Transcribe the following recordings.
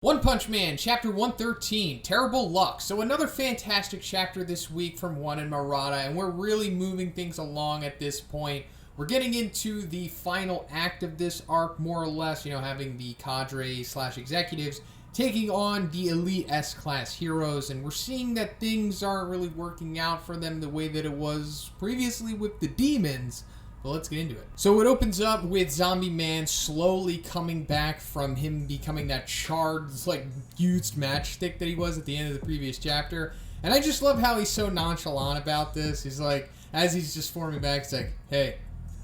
One Punch Man, Chapter 113, Terrible Luck. So another fantastic chapter this week from One and Murata, and we're really moving things along at this point. We're getting into the final act of this arc, more or less, having the cadre / executives taking on the elite S-class heroes, and we're seeing that things aren't really working out for them the way that it was previously with the demons. Well, let's get into it. So it opens up with Zombie Man slowly coming back from him becoming that charred, used matchstick that he was at the end of the previous chapter. And I just love how he's so nonchalant about this. He's like, as he's just forming back, he's like, hey,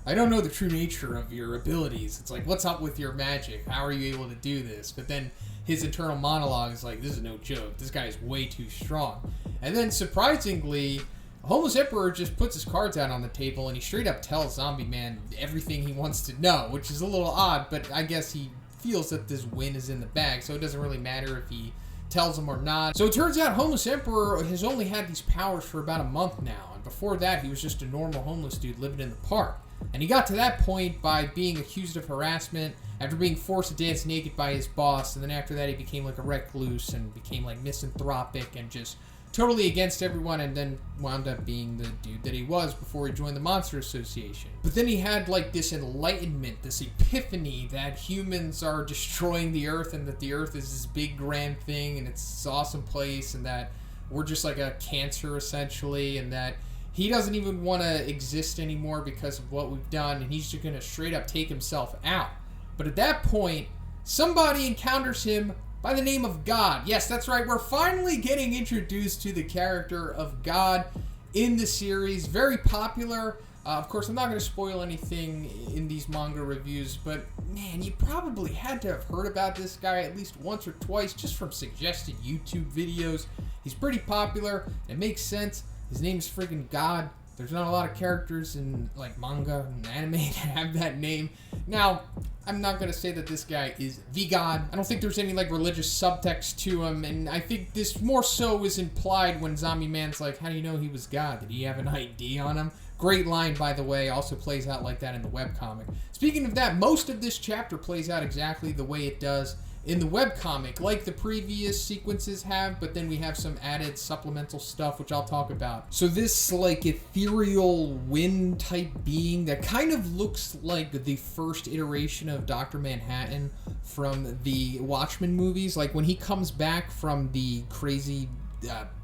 I don't know the true nature of your abilities. It's like, what's up with your magic? How are you able to do this? But then his internal monologue is like, this is no joke. This guy is way too strong. And then surprisingly, Homeless Emperor just puts his cards out on the table and he straight up tells Zombie Man everything he wants to know, which is a little odd, but I guess he feels that this win is in the bag, so it doesn't really matter if he tells him or not. So it turns out Homeless Emperor has only had these powers for about a month now, and before that he was just a normal homeless dude living in the park. And he got to that point by being accused of harassment, after being forced to dance naked by his boss, and then after that he became like a recluse and became like misanthropic and just totally against everyone, and then wound up being the dude that he was before he joined the Monster Association. But then he had like this enlightenment, this epiphany that humans are destroying the Earth and that the Earth is this big grand thing and it's this awesome place and that we're just like a cancer essentially, and that he doesn't even want to exist anymore because of what we've done, and he's just going to straight up take himself out. But at that point, somebody encounters him by the name of God. Yes, that's right. We're finally getting introduced to the character of God in the series. Very popular. Of course, I'm not going to spoil anything in these manga reviews, but man, you probably had to have heard about this guy at least once or twice just from suggested YouTube videos. He's pretty popular. It makes sense. His name is friggin' God. There's not a lot of characters in like manga and anime that have that name. Now, I'm not going to say that this guy is the god. I don't think there's any like religious subtext to him, and I think this more so is implied when Zombie Man's like, how do you know he was God? Did he have an ID on him? Great line, by the way, also plays out like that in the webcomic. Speaking of that, most of this chapter plays out exactly the way it does in the webcomic, like the previous sequences have, but then we have some added supplemental stuff, which I'll talk about. So this like ethereal wind type being that kind of looks like the first iteration of Dr. Manhattan from the Watchmen movies. Like when he comes back from the crazy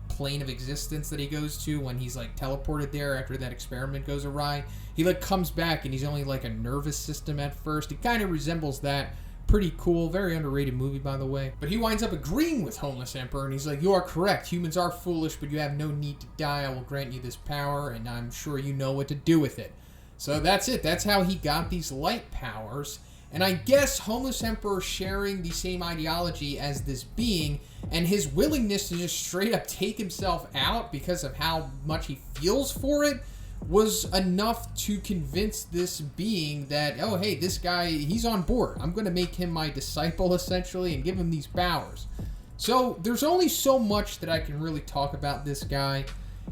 plane of existence that he goes to when he's like teleported there after that experiment goes awry, he like comes back and he's only like a nervous system at first. It kind of resembles that. Pretty cool, very underrated movie, by the way. But he winds up agreeing with Homeless Emperor, and he's like, you are correct. Humans are foolish, but you have no need to die. I will grant you this power, and I'm sure you know what to do with it. So that's it. That's how he got these light powers. And I guess Homeless Emperor sharing the same ideology as this being, and his willingness to just straight up take himself out because of how much he feels for it, was enough to convince this being that, oh, hey, this guy, he's on board. I'm going to make him my disciple, essentially, and give him these powers. So there's only so much that I can really talk about this guy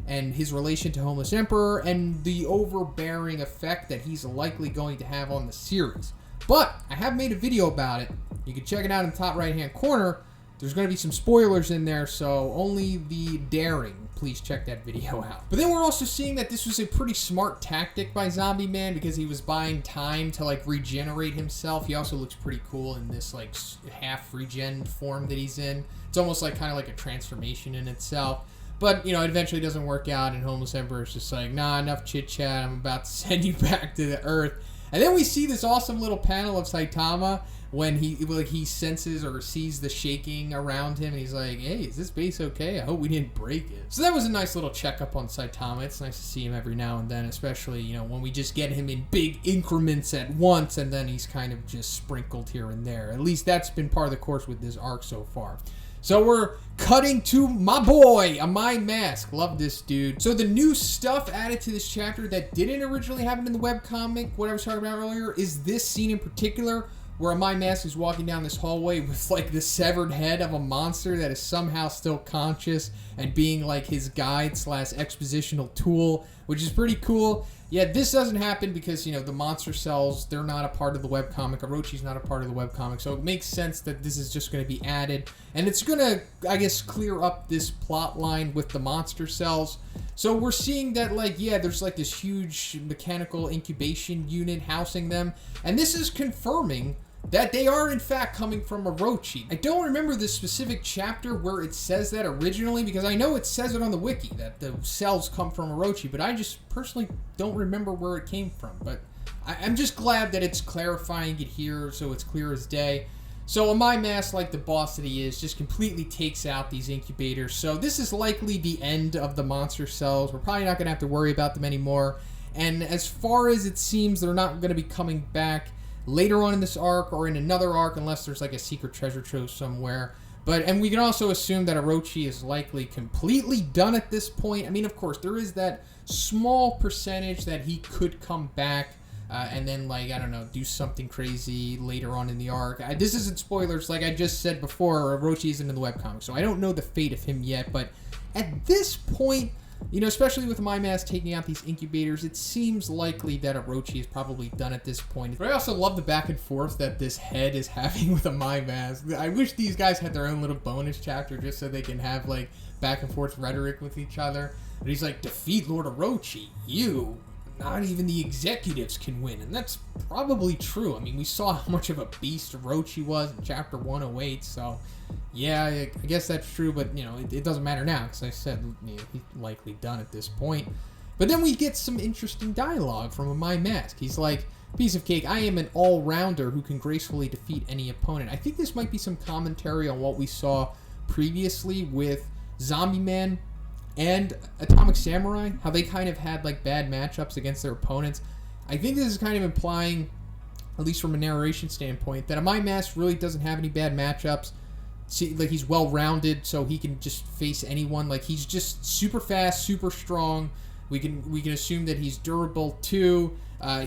and his relation to Homeless Emperor and the overbearing effect that he's likely going to have on the series. But I have made a video about it. You can check it out in the top right-hand corner. There's going to be some spoilers in there, so only the daring, please check that video out. But then we're also seeing that this was a pretty smart tactic by Zombie Man because he was buying time to like regenerate himself. He also looks pretty cool in this like half regen form that he's in. It's almost like kind of like a transformation in itself. But, it eventually doesn't work out, and Homeless Emperor is just like, nah, enough chit-chat. I'm about to send you back to the Earth. And then we see this awesome little panel of Saitama when he senses or sees the shaking around him, and he's like, hey, is this base okay? I hope we didn't break it. So that was a nice little checkup on Saitama. It's nice to see him every now and then, especially, when we just get him in big increments at once, and then he's kind of just sprinkled here and there. At least that's been part of the course with this arc so far. So we're cutting to my boy, Amai Mask. Love this dude. So the new stuff added to this chapter that didn't originally happen in the webcomic, what I was talking about earlier, is this scene in particular, where Amai Mask is walking down this hallway with like the severed head of a monster that is somehow still conscious and being like his guide / expositional tool, which is pretty cool. Yeah, this doesn't happen because, you know, the monster cells, they're not a part of the webcomic. Orochi's not a part of the webcomic, so it makes sense that this is just going to be added. And it's going to, I guess, clear up this plot line with the monster cells. So we're seeing that, like, yeah, there's like this huge mechanical incubation unit housing them. And this is confirming that they are in fact coming from Orochi. I don't remember the specific chapter where it says that originally, because I know it says it on the wiki that the cells come from Orochi, but I just personally don't remember where it came from. But I'm just glad that it's clarifying it here so it's clear as day. So Amai Mask, like the boss that he is, just completely takes out these incubators. So this is likely the end of the monster cells. We're probably not going to have to worry about them anymore. And as far as it seems, they're not going to be coming back later on in this arc or in another arc unless there's like a secret treasure trove somewhere. And we can also assume that Orochi is likely completely done at this point. I mean, of course, there is that small percentage that he could come back and then, like, I don't know, do something crazy later on in the arc. This isn't spoilers. Like I just said before, Orochi isn't in the webcomic, so I don't know the fate of him yet. But at this point, you know, especially with Amai Mask taking out these incubators, it seems likely that Orochi is probably done at this point. But I also love the back and forth that this head is having with Amai Mask. I wish these guys had their own little bonus chapter just so they can have, like, back and forth rhetoric with each other. And he's like, defeat Lord Orochi. You, not even the executives can win. And that's probably true. I mean, we saw how much of a beast Orochi was in chapter 108, so yeah, I guess that's true, but, you know, it doesn't matter now, because I said, you know, he's likely done at this point. But then we get some interesting dialogue from Amai Mask. He's like, piece of cake, I am an all-rounder who can gracefully defeat any opponent. I think this might be some commentary on what we saw previously with Zombie Man and Atomic Samurai, how they kind of had, like, bad matchups against their opponents. I think this is kind of implying, at least from a narration standpoint, that Amai Mask really doesn't have any bad matchups. See, like, he's well-rounded, so he can just face anyone. Like, he's just super fast, super strong. We can assume that he's durable too.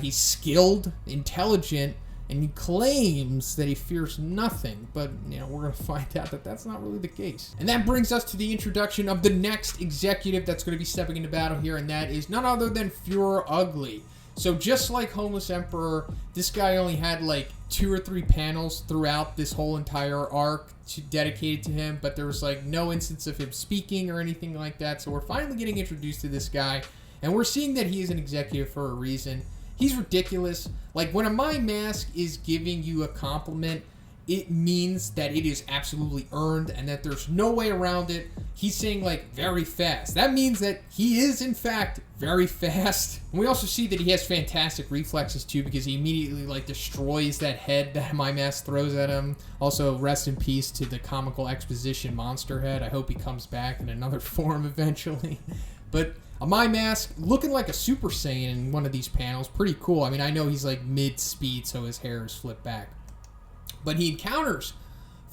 He's skilled, intelligent, and he claims that he fears nothing. But, you know, we're going to find out that that's not really the case. And that brings us to the introduction of the next executive that's going to be stepping into battle here, and that is none other than Fuhrer Ugly. So just like Homeless Emperor, this guy only had like 2 or 3 panels throughout this whole entire arc dedicated to him, but there was like no instance of him speaking or anything like that. So we're finally getting introduced to this guy, and we're seeing that he is an executive for a reason. He's ridiculous. Like, when Amai Mask is giving you a compliment, it means that it is absolutely earned and that there's no way around it. He's saying, like, very fast. That means that he is, in fact, very fast. And we also see that he has fantastic reflexes, too, because he immediately, like, destroys that head that Amai Mask throws at him. Also, rest in peace to the comical exposition monster head. I hope he comes back in another form eventually. But Amai Mask, looking like a Super Saiyan in one of these panels. Pretty cool. I mean, I know he's, like, mid-speed, so his hair is flipped back. But he encounters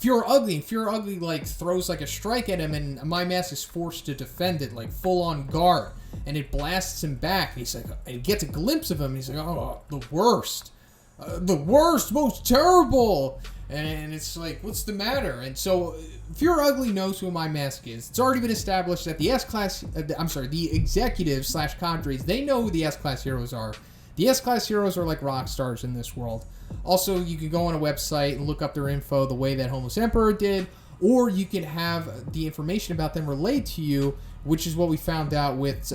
Fuhrer Ugly, and Fuhrer Ugly, like, throws, like, a strike at him, and Amai Mask is forced to defend it, like, full on guard. And it blasts him back, and he's like, and he gets a glimpse of him, and he's like, oh, the worst. The worst, most terrible. And it's like, what's the matter? And so Fuhrer Ugly knows who Amai Mask is. It's already been established that the S-Class, the executives / cadres, they know who the S-Class heroes are. The S-Class heroes are like rock stars in this world. Also, you can go on a website and look up their info the way that Homeless Emperor did, or you can have the information about them relayed to you, which is what we found out with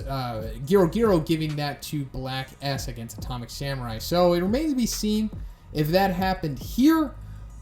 Giro giving that to Black S against Atomic Samurai. So it remains to be seen if that happened here.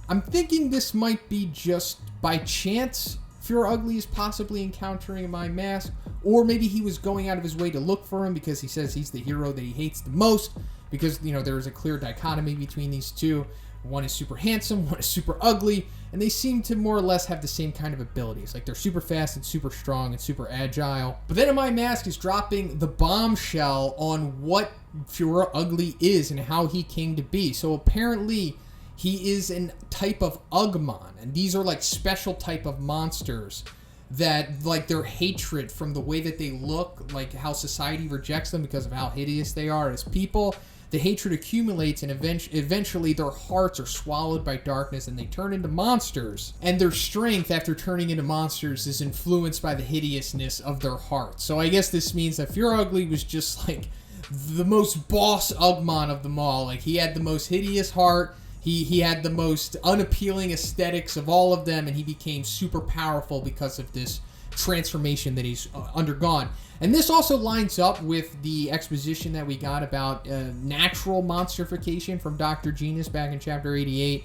I'm thinking this might be just by chance Fuhrer Ugly is possibly encountering Amai Mask, or maybe he was going out of his way to look for him because he says he's the hero that he hates the most, because, you know, there is a clear dichotomy between these two. One is super handsome, one is super ugly, and they seem to more or less have the same kind of abilities. Like, they're super fast and super strong and super agile. But then Amai Mask is dropping the bombshell on what Fuhrer Ugly is and how he came to be. So apparently he is a type of Ugmon, and these are like special type of monsters that, like, their hatred from the way that they look, like how society rejects them because of how hideous they are as people, the hatred accumulates, and eventually their hearts are swallowed by darkness and they turn into monsters. And their strength after turning into monsters is influenced by the hideousness of their hearts. So I guess this means that Fear Ugly was just like the most boss Ugmon of them all. Like, he had the most hideous heart. He had the most unappealing aesthetics of all of them, and he became super powerful because of this transformation that he's undergone. And this also lines up with the exposition that we got about natural monsterification from Dr. Genius back in chapter 88.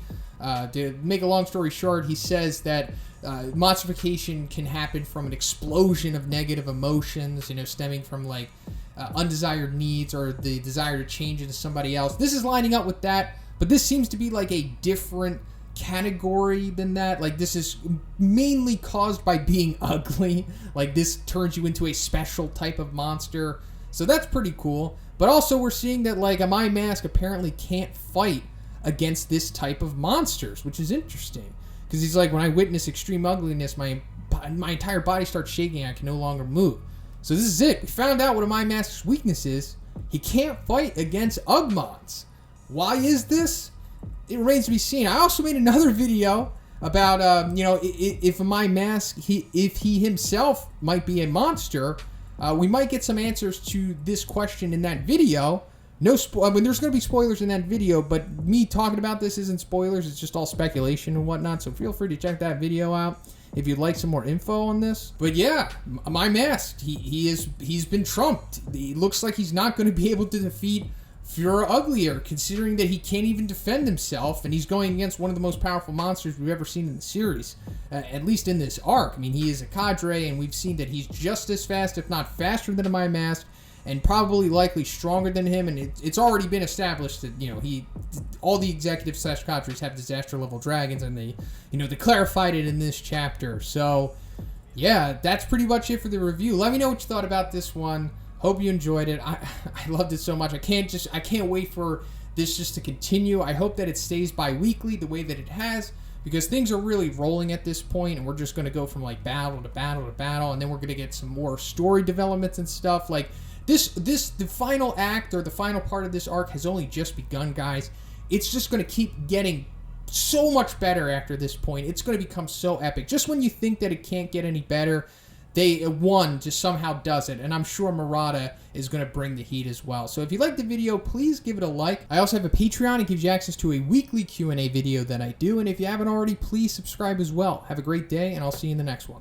To make a long story short, he says that monsterification can happen from an explosion of negative emotions, stemming from like undesired needs or the desire to change into somebody else. This is lining up with that, but this seems to be like a different category than that. Like, this is mainly caused by being ugly. Like, this turns you into a special type of monster. So that's pretty cool. But also we're seeing that like Amai Mask apparently can't fight against this type of monsters, which is interesting. Because he's like, when I witness extreme ugliness, my entire body starts shaking. I can no longer move. So this is it. We found out what Amai Mask's weakness is. He can't fight against Ugmons. Why is this? It remains to be seen. I also made another video about, if Amai Mask, if he himself might be a monster. We might get some answers to this question in that video. There's going to be spoilers in that video, but me talking about this isn't spoilers. It's just all speculation and whatnot. So feel free to check that video out if you'd like some more info on this. But yeah, Amai Mask, he's been trumped. It looks like he's not going to be able to defeat Fear Uglier, considering that he can't even defend himself, and he's going against one of the most powerful monsters we've ever seen in the series, at least in this arc. I mean, he is a cadre, and we've seen that he's just as fast, if not faster than Amai Mask, and probably likely stronger than him, and it's already been established that, all the executives / cadres have disaster level dragons, and they clarified it in this chapter. So, yeah, that's pretty much it for the review. Let me know what you thought about this one. Hope you enjoyed it. I loved it so much. I can't wait for this just to continue. I hope that it stays bi-weekly the way that it has, because things are really rolling at this point, and we're just going to go from like battle to battle to battle, and then we're going to get some more story developments and stuff. Like the final act or the final part of this arc has only just begun, guys. It's just going to keep getting so much better after this point. It's going to become so epic. Just when you think that it can't get any better, one just somehow does it, and I'm sure Murata is going to bring the heat as well. So if you liked the video, please give it a like. I also have a Patreon. It gives you access to a weekly Q&A video that I do, and if you haven't already, please subscribe as well. Have a great day, and I'll see you in the next one.